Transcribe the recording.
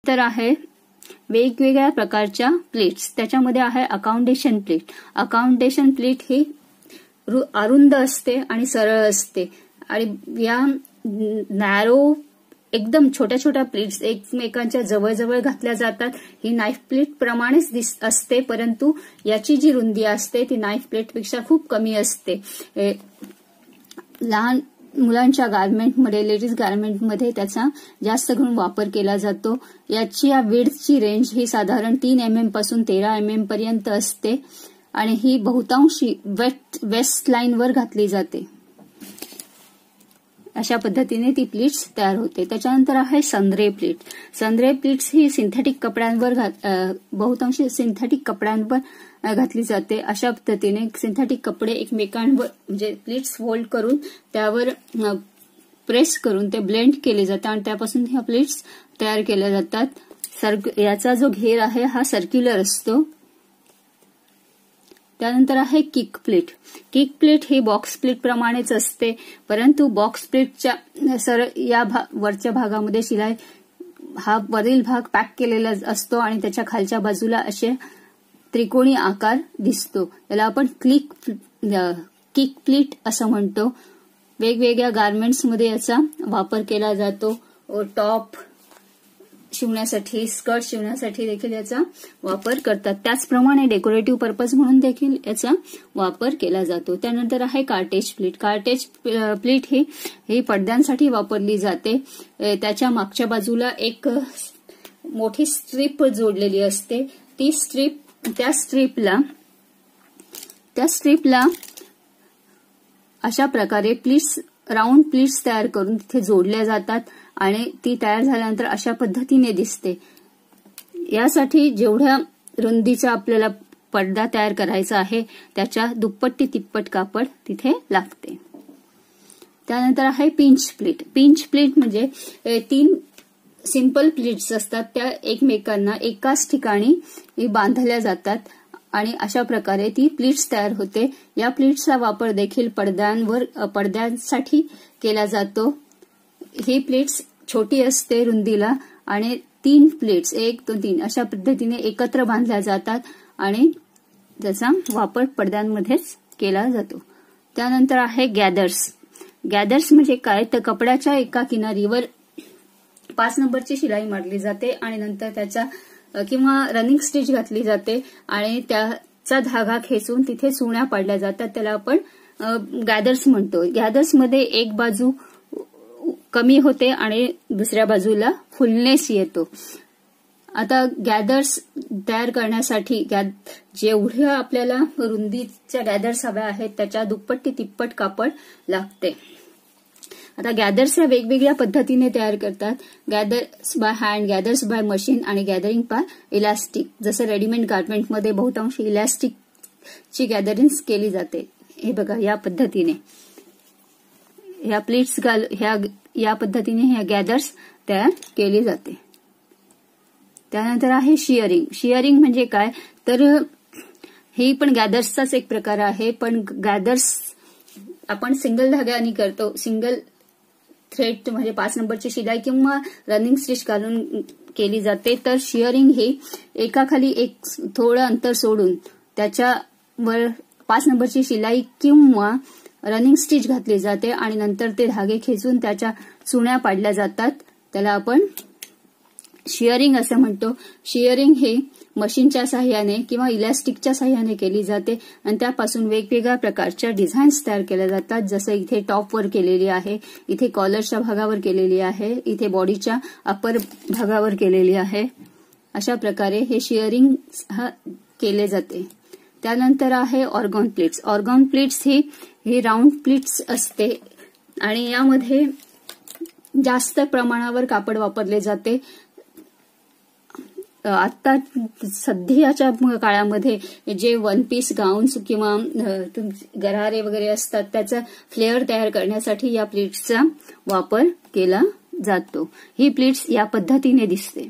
तर आहे वेगवेगळ्या प्रकारच्या प्लेट्स. त्याच्यामध्ये आहे अकाउंटेशन प्लेट. अकाउंटेशन प्लेट ही अरुंद असते आणि सरळ असते आणि या नॅरो एकदम छोट्या छोट्या प्लेट्स एकमेकांच्या जवळ घातल्या जातात. ही नाईफ प्लेट प्रमाणेच असते, परंतु याची जी रुंदी असते ती नाईफ प्लेटपेक्षा खूप कमी असते. लहान मुलांच्या गारमेंटमध्ये, लेडीज गारमेंटमध्ये त्याचा जास्त करून वापर केला जातो. याची या विड्थची रेंज ही साधारण 3 mm पासून 13 mm पर्यंत असते आणि ही बहुतांशी वेस्ट लाईनवर घातली जाते. अशा पद्धतीने ती प्लीट्स तयार होते. त्याच्यानंतर आहे संद्रे प्लीट. संद्रे प्लीट्स ही सिंथेटिक कपड्यांवर बहुतांशी सिंथेटिक कपड्यांवर घातली जाते. अशा पद्धतीने सिंथेटिक कपडे एकमेकांवर म्हणजे प्लीट्स फोल्ड करून त्यावर प्रेस करून ते ब्लेंड केले जातात आणि त्यापासून ह्या प्लीट्स तयार केल्या जातात. याचा जो घेर आहे हा सर्क्युलर असतो. त्यानंतर आहे किक प्लेट. किक प्लेट ही बॉक्स प्लेट प्रमाणेच असते, परंतु बॉक्स प्लेटच्या या वरच्या भागामध्ये शिलाई हा वरील भाग पॅक केलेला असतो आणि त्याच्या खालच्या बाजूला असे त्रिकोणी आकार दिसतो. याला आपण किक प्लेट असं म्हणतो. वेगवेगळ्या गारमेंट्समध्ये याचा वापर केला जातो. टॉप शिवण्यासाठी, स्कर्ट शिवण्यासाठी देखील याचा वापर करतात. त्याचप्रमाणे डेकोरेटिव्ह पर्पज म्हणून देखील याचा वापर केला जातो. त्यानंतर आहे कार्टेज प्लेट. कार्टेज प्लेट ही पडद्यांसाठी वापरली जाते. त्याच्या मागच्या बाजूला एक मोठी स्ट्रीप जोडलेली असते. त्या स्ट्रीपला अशा प्रकारे प्लीट्स, राऊंड प्लीट्स तयार करून तिथे जोडल्या जातात आणि ती तयार झाल्यानंतर अशा पद्धतीने दिसते. यासाठी जेवढ्या रुंदीचा आपल्याला पडदा तयार करायचा आहे त्याच्या दुप्पट ते तिप्पट कापड तिथे लागते. त्यानंतर आहे पिंच प्लेट. पिंच प्लेट म्हणजे 3 सिंपल प्लेट्स असतात, त्या एकमेकांना एकाच ठिकाणी बांधल्या जातात आणि अशा प्रकारे ती प्लेट्स तयार होते. या प्लेट्सचा वापर देखील पडद्यांसाठी केला जातो. ही प्लेट्स छोटी असते रुंदीला आणि 3 प्लेट्स 1 2 3 अशा पद्धतीने एकत्र बांधल्या जातात आणि त्याचा वापर पडद्यांमध्येच केला जातो. त्यानंतर आहे गॅदर्स. गॅदर्स म्हणजे काय, तर कपड्याच्या एका किनारीवर 5 नंबरची शिलाई मारली जाते आणि नंतर त्याच्या किंवा रनिंग स्टिच घातली जाते आणि त्याचा धागा खेचून तिथे सुण्या पाडल्या जातात. त्याला आपण गॅदर्स म्हणतो. गॅदर्समध्ये एक बाजू कमी होते आणि दुसऱ्या बाजूला फुलनेस येतो. आता गॅदर्स तयार करण्यासाठी जेवढ्या आपल्याला रुंदीच्या गॅदर्स हव्या आहेत त्याच्या दुप्पट ते तिप्पट कापड लागते. आता गॅदर्स या वेगवेगळ्या पद्धतीने तयार करतात. गॅदर्स बाय हँड, गॅदर्स बाय मशीन आणि गॅदरिंग बाय इलास्टिक. जसं रेडीमेड गारमेंटमध्ये बहुतांश इलास्टिकची गॅदरिंग केली जाते. हे बघा या पद्धतीने ह्या प्लेट्स या पद्धतीने ह्या गॅदर्स तयार केली जाते. त्यानंतर आहे शिअरिंग. शिअरिंग म्हणजे काय, तर हे पण गॅदर्सचाच एक प्रकार आहे, पण गॅदर्स आपण सिंगल धाग्याने करतो. सिंगल थ्रेड म्हणजे 5 नंबरची शिलाई किंवा रनिंग स्टिच घालून केली जाते. तर शिअरिंग ही एकाखाली एक थोडं अंतर सोडून त्याच्यावर 5 नंबरची शिलाई किंवा रनिंग स्टिच घातली जाते आणि नंतर ते धागे खेचून त्याच्या चुण्या पाडल्या जातात. त्याला आपण शिअरिंग असं म्हणतो. शिअरिंग हे मशीनच्या साह्याने किंवा इलास्टिकच्या साह्याने केली जाते आणि त्यापासून वेगवेगळ्या प्रकारच्या डिझाईन्स तयार केल्या जातात. जसं इथे टॉपवर केलेली आहे, इथे कॉलरच्या भागावर केलेली आहे, इथे बॉडीच्या अपर भागावर केलेली आहे. अशा प्रकारे हे शिअरिंग केले जाते. त्यानंतर आहे ऑर्गॉन प्लेट्स. ऑर्गॉन प्लेट्स ही राऊंड प्लेट्स असते आणि यामध्ये जास्त प्रमाणावर कापड वापरले जाते. आता सध्याच्या काळामध्ये जे वन पीस गाऊन्स किंवा गरारे वगैरे असतात त्याचा फ्लेअर तयार करण्यासाठी या प्लेट्सचा वापर केला जातो. ही प्लेट्स या पद्धतीने दिसते.